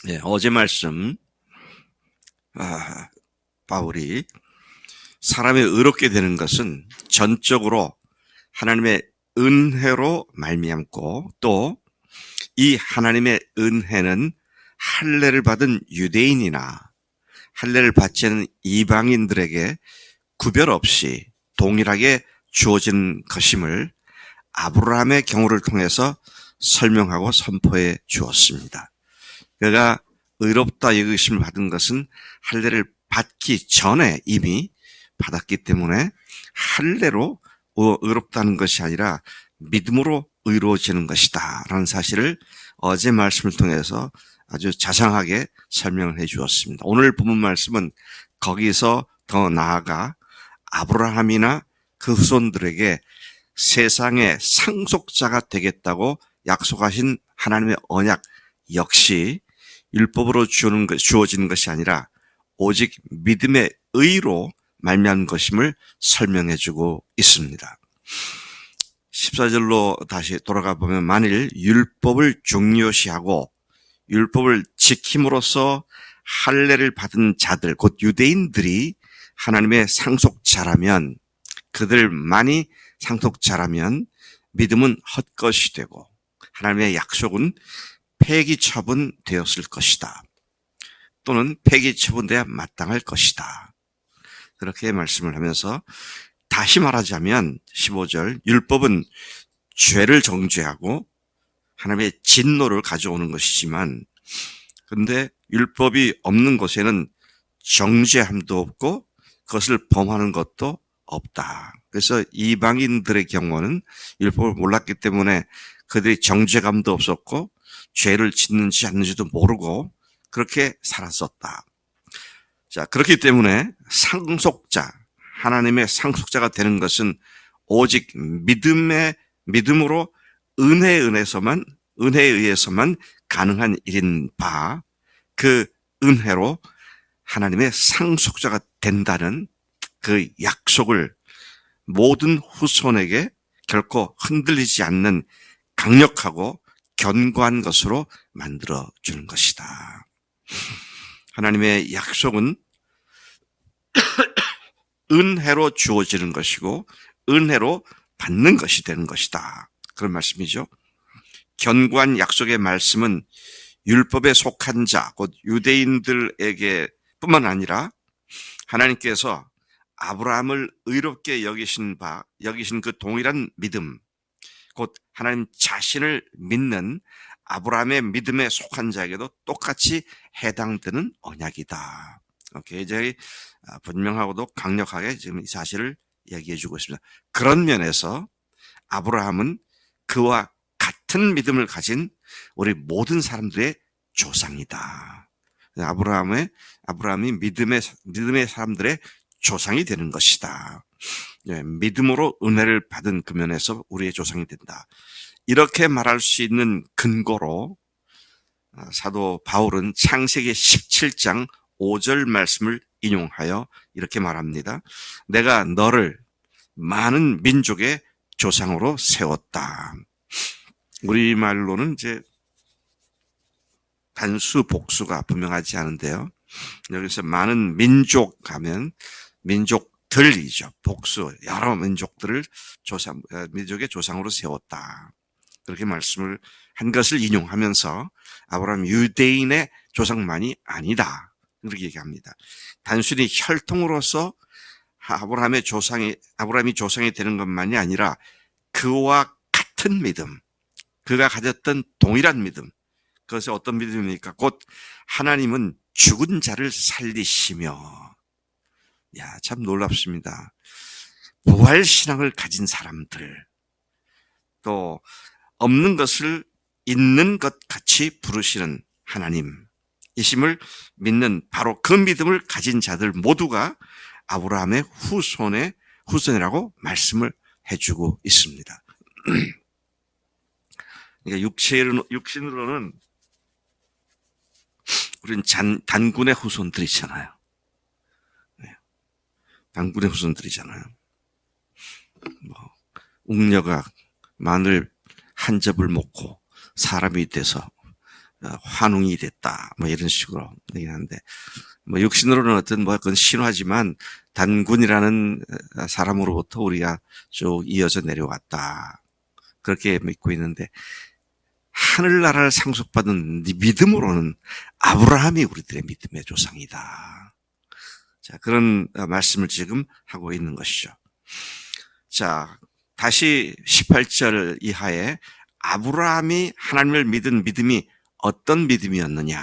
네, 어제 말씀, 바울이 사람이 의롭게 되는 것은 전적으로 하나님의 은혜로 말미암고 또 이 하나님의 은혜는 할례를 받은 유대인이나 할례를 받지 않은 이방인들에게 구별 없이 동일하게 주어진 것임을 아브라함의 경우를 통해서 설명하고 선포해 주었습니다. 그가 의롭다 여기심을 받은 것은 할례를 받기 전에 이미 받았기 때문에 할례로 의롭다는 것이 아니라 믿음으로 의로워지는 것이다 라는 사실을 어제 말씀을 통해서 아주 자상하게 설명을 해 주었습니다. 오늘 본문 말씀은 거기서 더 나아가 아브라함이나 그 후손들에게 세상의 상속자가 되겠다고 약속하신 하나님의 언약 역시 율법으로 주어지는 것이 아니라 오직 믿음의 의로 말미암은 것임을 설명해 주고 있습니다. 14절로 다시 돌아가 보면 만일 율법을 중요시하고 율법을 지킴으로써 할례를 받은 자들 곧 유대인들이 하나님의 상속자라면 그들만이 상속자라면 믿음은 헛것이 되고 하나님의 약속은 폐기 처분되었을 것이다. 또는 폐기 처분돼야 마땅할 것이다. 그렇게 말씀을 하면서 다시 말하자면 15절 율법은 죄를 정죄하고 하나님의 진노를 가져오는 것이지만 근데 율법이 없는 곳에는 정죄함도 없고 그것을 범하는 것도 없다. 그래서 이방인들의 경우는 율법을 몰랐기 때문에 그들이 정죄감도 없었고 죄를 짓는지 않는지도 모르고 그렇게 살았었다. 자, 그렇기 때문에 상속자, 하나님의 상속자가 되는 것은 오직 믿음으로 은혜에 의해서만 가능한 일인 바, 그 은혜로 하나님의 상속자가 된다는 그 약속을 모든 후손에게 결코 흔들리지 않는 강력하고 견고한 것으로 만들어 주는 것이다. 하나님의 약속은 은혜로 주어지는 것이고 은혜로 받는 것이 되는 것이다. 그런 말씀이죠. 견고한 약속의 말씀은 율법에 속한 자, 곧 유대인들에게 뿐만 아니라 하나님께서 아브라함을 의롭게 여기신 그 동일한 믿음, 곧 하나님 자신을 믿는 아브라함의 믿음에 속한 자에게도 똑같이 해당되는 언약이다. 굉장히 분명하고도 강력하게 지금 이 사실을 얘기해 주고 있습니다. 그런 면에서 아브라함은 그와 같은 믿음을 가진 우리 모든 사람들의 조상이다. 아브라함이 믿음의 사람들의 조상이 되는 것이다. 믿음으로 은혜를 받은 그 면에서 우리의 조상이 된다. 이렇게 말할 수 있는 근거로 사도 바울은 창세기 17장 5절 말씀을 인용하여 이렇게 말합니다. 내가 너를 많은 민족의 조상으로 세웠다. 우리말로는 이제 단수 복수가 분명하지 않은데요. 여기서 많은 민족 하면 민족들이죠. 복수, 여러 민족들을 민족의 조상으로 세웠다. 그렇게 말씀을 한 것을 인용하면서 아브라함 유대인의 조상만이 아니다. 그렇게 얘기합니다. 단순히 혈통으로서 아브라함이 조상이 되는 것만이 아니라 그와 같은 믿음, 그가 가졌던 동일한 믿음, 그것이 어떤 믿음입니까? 곧 하나님은 죽은 자를 살리시며, 참 놀랍습니다. 부활신앙을 가진 사람들, 또 없는 것을 있는 것 같이 부르시는 하나님이심을 믿는 바로 그 믿음을 가진 자들 모두가 아브라함의 후손이라고 말씀을 해주고 있습니다. 그러니까 육신으로는 우리는 단군의 후손들이잖아요. 단군의 후손들이잖아요. 웅녀가 마늘 한 접을 먹고 사람이 돼서 환웅이 됐다. 뭐 이런 식으로 얘기하는데, 뭐 육신으로는 어떤 뭐 그건 신화지만 단군이라는 사람으로부터 우리가 쭉 이어져 내려왔다. 그렇게 믿고 있는데, 하늘나라를 상속받은 믿음으로는 아브라함이 우리들의 믿음의 조상이다. 자, 그런 말씀을 지금 하고 있는 것이죠. 자, 다시 18절 이하에 아브라함이 하나님을 믿은 믿음이 어떤 믿음이었느냐.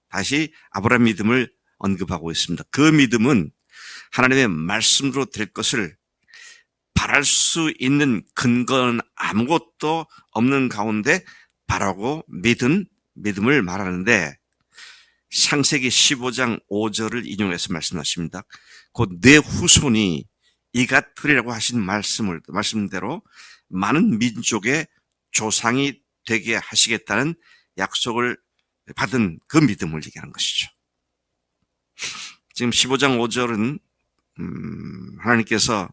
다시 아브라함 믿음을 언급하고 있습니다. 그 믿음은 하나님의 말씀으로 될 것을 바랄 수 있는 근거는 아무것도 없는 가운데 바라고 믿은 믿음을 말하는데, 창세기 15장 5절을 인용해서 말씀하십니다. 곧 내 후손이 이 같으리라고 하신 말씀대로 많은 민족의 조상이 되게 하시겠다는 약속을 받은 그 믿음을 얘기하는 것이죠. 지금 15장 5절은 하나님께서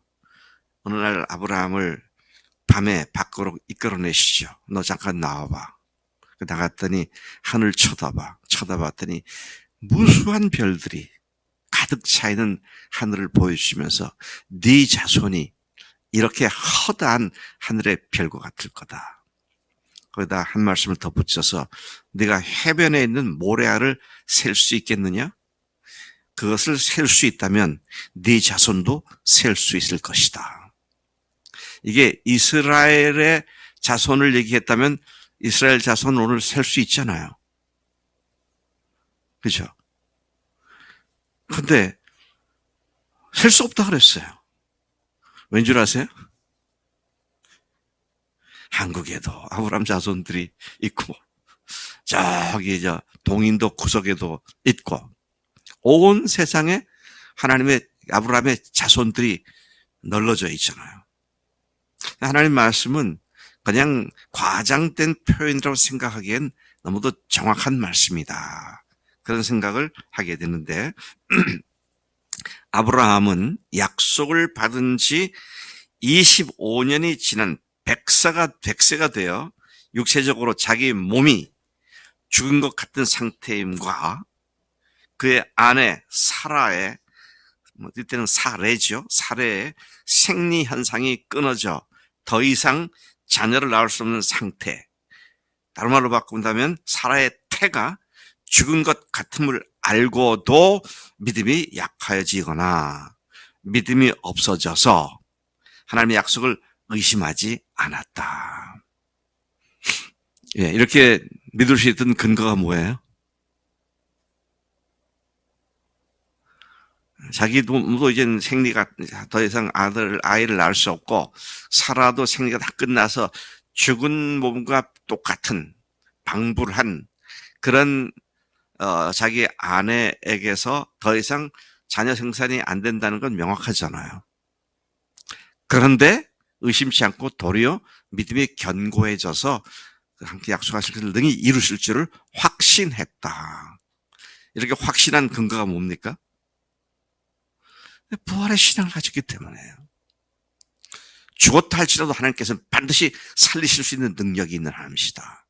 어느 날 아브라함을 밤에 밖으로 이끌어내시죠. 너 잠깐 나와봐. 나갔더니 하늘 쳐다봤더니 무수한 별들이 가득 차 있는 하늘을 보여주시면서 네 자손이 이렇게 허다한 하늘의 별과 같을 거다. 거기다 한 말씀을 덧붙여서 네가 해변에 있는 모래알을 셀 수 있겠느냐? 그것을 셀 수 있다면 네 자손도 셀 수 있을 것이다. 이게 이스라엘의 자손을 얘기했다면 이스라엘 자손 오늘 셀 수 있잖아요. 그렇죠? 근데 셀 수 없다 그랬어요. 왠 줄 아세요? 한국에도 아브라함 자손들이 있고 저기 동인도 구석에도 있고 온 세상에 하나님의 아브라함의 자손들이 널려져 있잖아요. 하나님 말씀은 그냥 과장된 표현이라고 생각하기엔 너무도 정확한 말씀이다. 그런 생각을 하게 되는데 아브라함은 약속을 받은 지 25년이 지난 100세가 되어 육체적으로 자기 몸이 죽은 것 같은 상태임과 그의 아내 사라의 이때는 사례죠. 사례의 생리 현상이 끊어져 더 이상 자녀를 낳을 수 없는 상태. 다른 말로 바꾼다면 사라의 태가 죽은 것 같음을 알고도 믿음이 약해지거나 믿음이 없어져서 하나님의 약속을 의심하지 않았다. 예, 이렇게 믿을 수 있던 근거가 뭐예요? 자기도 이제 생리가 더 이상 아이를 낳을 수 없고 사라도 생리가 다 끝나서 죽은 몸과 똑같은 방불한 그런 자기 아내에게서 더 이상 자녀 생산이 안 된다는 건 명확하잖아요. 그런데 의심치 않고 도리어 믿음이 견고해져서 함께 약속하실 것을 능히 이루실 줄을 확신했다. 이렇게 확신한 근거가 뭡니까? 부활의 신앙을 가졌기 때문에요. 죽었다 할지라도 하나님께서는 반드시 살리실 수 있는 능력이 있는 하나님이시다.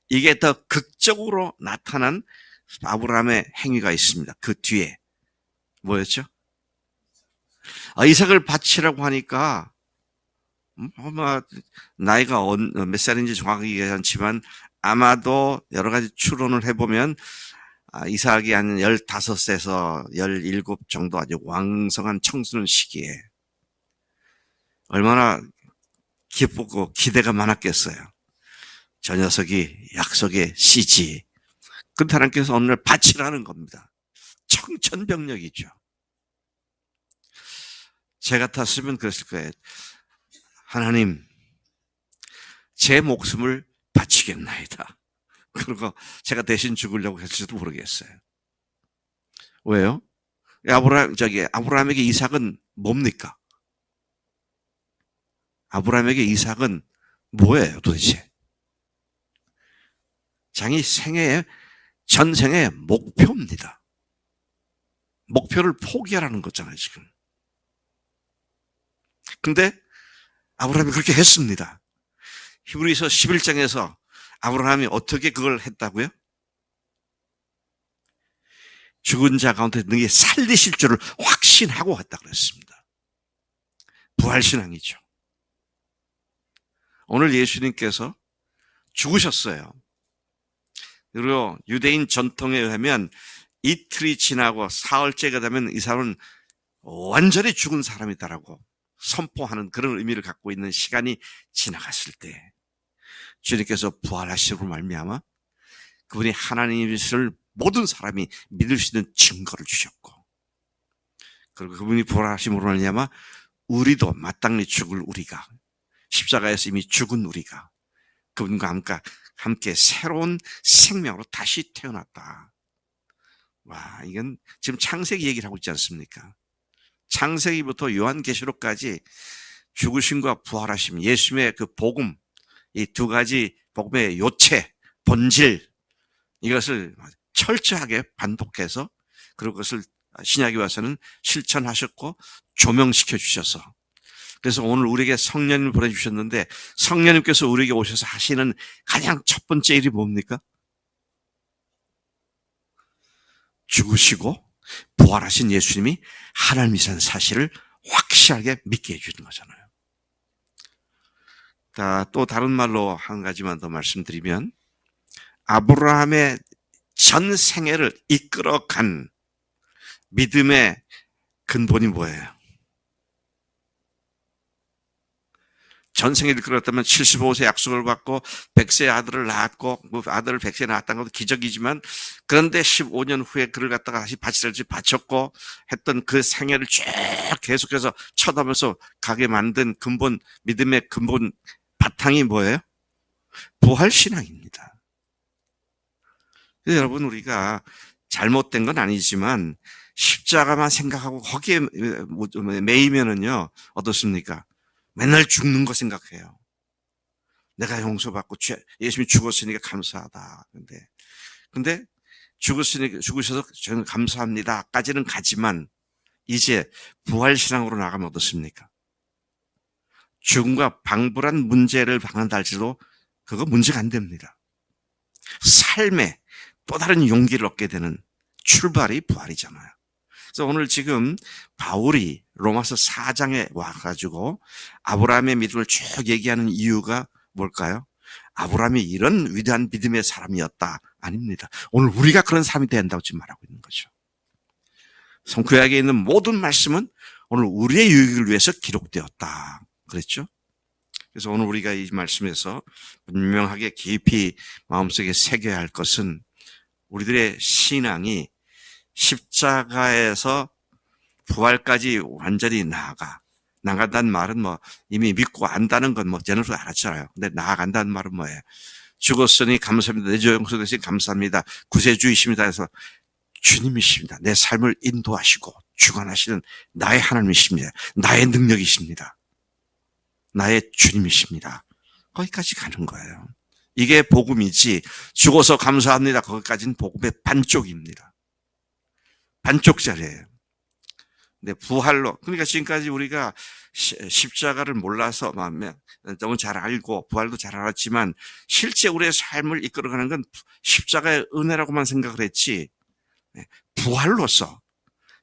이게 더 극적으로 나타난 아브라함의 행위가 있습니다. 그 뒤에 뭐였죠? 이삭을 바치라고 하니까 나이가 몇 살인지 정확하게 얘기하지 않지만 아마도 여러 가지 추론을 해보면 이삭이 한 15세에서 17 정도 아주 왕성한 청소년 시기에 얼마나 기쁘고 기대가 많았겠어요. 저 녀석이 약속의 씨지. 그런데 하나님께서 어느 날 바치라는 겁니다. 청천벽력이죠. 제 같았으면 그랬을 거예요. 하나님, 제 목숨을 바치겠나이다. 그리고 제가 대신 죽으려고 했을지도 모르겠어요. 왜요? 아브라함에게 이삭은 뭡니까? 아브라함에게 이삭은 뭐예요, 도대체? 자기 전생의 목표입니다. 목표를 포기하라는 거잖아요, 지금. 근데 아브라함이 그렇게 했습니다. 히브리서 11장에서 아브라함이 어떻게 그걸 했다고요? 죽은 자 가운데 능히 살리실 줄을 확신하고 했다 그랬습니다. 부활신앙이죠. 오늘 예수님께서 죽으셨어요. 그리고 유대인 전통에 의하면 이틀이 지나고 사흘째가 되면 이 사람은 완전히 죽은 사람이다라고 선포하는 그런 의미를 갖고 있는 시간이 지나갔을 때 주님께서 부활하시므로 말미암아 그분이 하나님이실 모든 사람이 믿을 수 있는 증거를 주셨고, 그리고 그분이 부활하심으로 말미암아 우리도 마땅히 죽을 우리가, 십자가에서 이미 죽은 우리가 그분과 함께 새로운 생명으로 다시 태어났다. 와, 이건 지금 창세기 얘기를 하고 있지 않습니까? 창세기부터 요한계시록까지 죽으심과 부활하심, 예수님의 그 복음, 이 두 가지 복음의 요체, 본질, 이것을 철저하게 반복해서 그리고 그것을 신약에 와서는 실천하셨고 조명시켜 주셔서, 그래서 오늘 우리에게 성령님을 보내주셨는데 성령님께서 우리에게 오셔서 하시는 가장 첫 번째 일이 뭡니까? 죽으시고 부활하신 예수님이 하나님이라는 사실을 확실하게 믿게 해주는 거잖아요. 또 다른 말로 한 가지만 더 말씀드리면, 아브라함의 전 생애를 이끌어간 믿음의 근본이 뭐예요? 전 생애를 이끌었다면 75세 약속을 받고 100세 아들을 낳았고, 아들을 100세 낳았다는 것도 기적이지만, 그런데 15년 후에 그를 갖다가 다시 바쳤고 했던 그 생애를 쭉 계속해서 쳐다보면서 가게 만든 근본, 믿음의 근본 바탕이 뭐예요? 부활신앙입니다. 여러분, 우리가 잘못된 건 아니지만 십자가만 생각하고 거기에 매이면은요, 어떻습니까? 맨날 죽는 거 생각해요. 내가 용서받고 예수님이 죽었으니까 감사하다. 근데 죽으셔서 저는 감사합니다까지는 가지만 이제 부활신앙으로 나가면 어떻습니까? 죽음과 방불한 문제를 방한다 할지라도 그거 문제가 안 됩니다. 삶에 또 다른 용기를 얻게 되는 출발이 부활이잖아요. 그래서 오늘 지금 바울이 로마서 4장에 와가지고 아브라함의 믿음을 쭉 얘기하는 이유가 뭘까요? 아브라함이 이런 위대한 믿음의 사람이었다. 아닙니다. 오늘 우리가 그런 사람이 된다고 지금 말하고 있는 거죠. 성구약에 있는 모든 말씀은 오늘 우리의 유익을 위해서 기록되었다. 그랬죠? 그래서 오늘 우리가 이 말씀에서 분명하게 깊이 마음속에 새겨야 할 것은, 우리들의 신앙이 십자가에서 부활까지 완전히 나간다는 말은 이미 믿고 안다는 건 제너로 알았잖아요. 근데 나아간다는 말은 뭐예요? 죽었으니 감사합니다. 내 죄 용서되시니 감사합니다. 구세주이십니다. 해서 주님이십니다. 내 삶을 인도하시고 주관하시는 나의 하나님이십니다. 나의 능력이십니다. 나의 주님이십니다. 거기까지 가는 거예요. 이게 복음이지, 죽어서 감사합니다. 거기까지는 복음의 반쪽입니다. 반쪽짜리예요. 근데 부활로, 그러니까 지금까지 우리가 십자가를 몰라서 너무 잘 알고 부활도 잘 알았지만 실제 우리의 삶을 이끌어가는 건 십자가의 은혜라고만 생각을 했지, 부활로서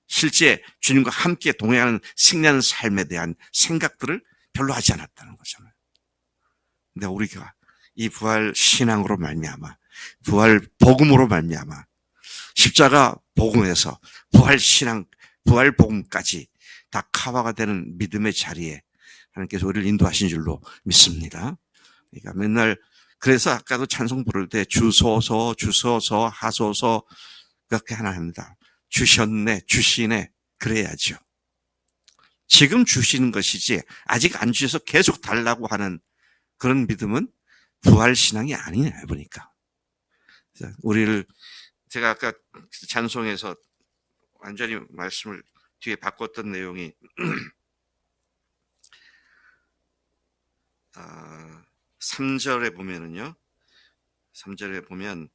실제 주님과 함께 동행하는 승리하는 삶에 대한 생각들을 별로 하지 않았다는 거잖아요. 근데 우리가 이 부활 신앙으로 말미암아, 부활 복음으로 말미암아, 십자가 복음에서 부활 신앙, 부활 복음까지 다 커버가 되는 믿음의 자리에 하나님께서 우리를 인도하신 줄로 믿습니다. 그러니까 맨날, 그래서 아까도 찬송 부를 때 주소서 하소서 그렇게 하나 합니다. 주셨네, 주시네, 그래야죠. 지금 주시는 것이지 아직 안 주셔서 계속 달라고 하는 그런 믿음은 부활신앙이 아니네, 보니까. 우리를, 제가 아까 찬송에서 완전히 말씀을 뒤에 바꿨던 내용이 3절에 보면은요, 3절에 보면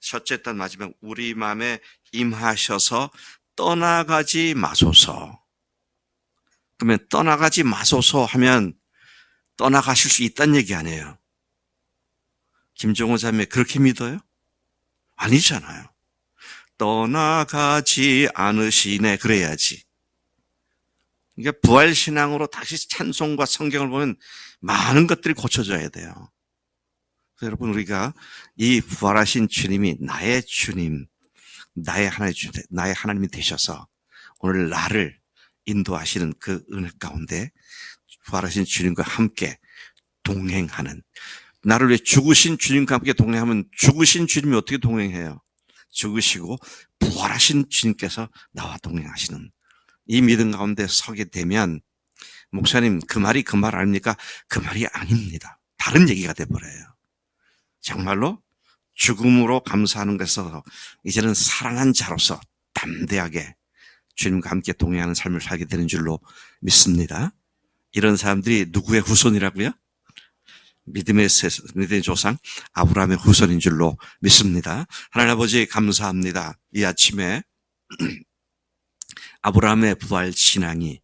첫째 단 마지막 우리 마음에 임하셔서 떠나가지 마소서. 그러면 떠나가지 마소서 하면 떠나가실 수 있다는 얘기 아니에요. 김종호 자매 그렇게 믿어요? 아니잖아요. 떠나가지 않으시네 그래야지. 그러니까 부활신앙으로 다시 찬송과 성경을 보면 많은 것들이 고쳐져야 돼요. 그래서 여러분 우리가 이 부활하신 주님이 나의 주님, 나의 하나님이 되셔서 오늘 나를 인도하시는 그 은혜 가운데 부활하신 주님과 함께 동행하는, 나를 위해 죽으신 주님과 함께 동행하면 죽으신 주님이 어떻게 동행해요? 죽으시고 부활하신 주님께서 나와 동행하시는 이 믿음 가운데 서게 되면, 목사님 그 말이 그 말 아닙니까? 그 말이 아닙니다. 다른 얘기가 돼버려요. 정말로 죽음으로 감사하는 것에서 이제는 살아난 자로서 담대하게 주님과 함께 동행하는 삶을 살게 되는 줄로 믿습니다. 이런 사람들이 누구의 후손이라고요? 믿음의 조상 아브라함의 후손인 줄로 믿습니다. 하나님 아버지 감사합니다. 이 아침에 아브라함의 부활 신앙이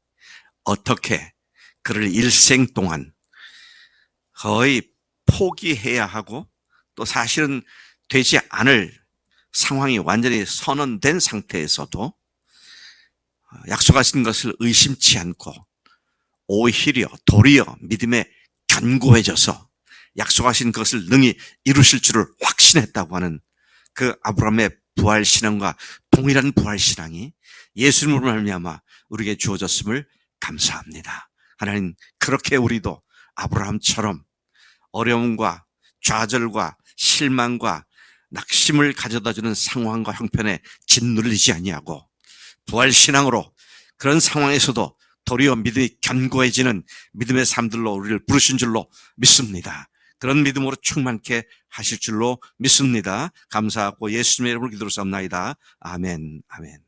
어떻게 그를 일생 동안 거의 포기해야 하고 또 사실은 되지 않을 상황이 완전히 선언된 상태에서도 약속하신 것을 의심치 않고 오히려 도리어 믿음에 견고해져서 약속하신 것을 능히 이루실 줄을 확신했다고 하는 그 아브라함의 부활신앙과 동일한 부활신앙이 예수님으로 말미암아 우리에게 주어졌음을 감사합니다. 하나님, 그렇게 우리도 아브라함처럼 어려움과 좌절과 실망과 낙심을 가져다주는 상황과 형편에 짓눌리지 아니하고 부활신앙으로 그런 상황에서도 도리어 믿음이 견고해지는 믿음의 삶들로 우리를 부르신 줄로 믿습니다. 그런 믿음으로 충만케 하실 줄로 믿습니다. 감사하고 예수님의 이름으로 기도로 삼나이다. 아멘, 아멘.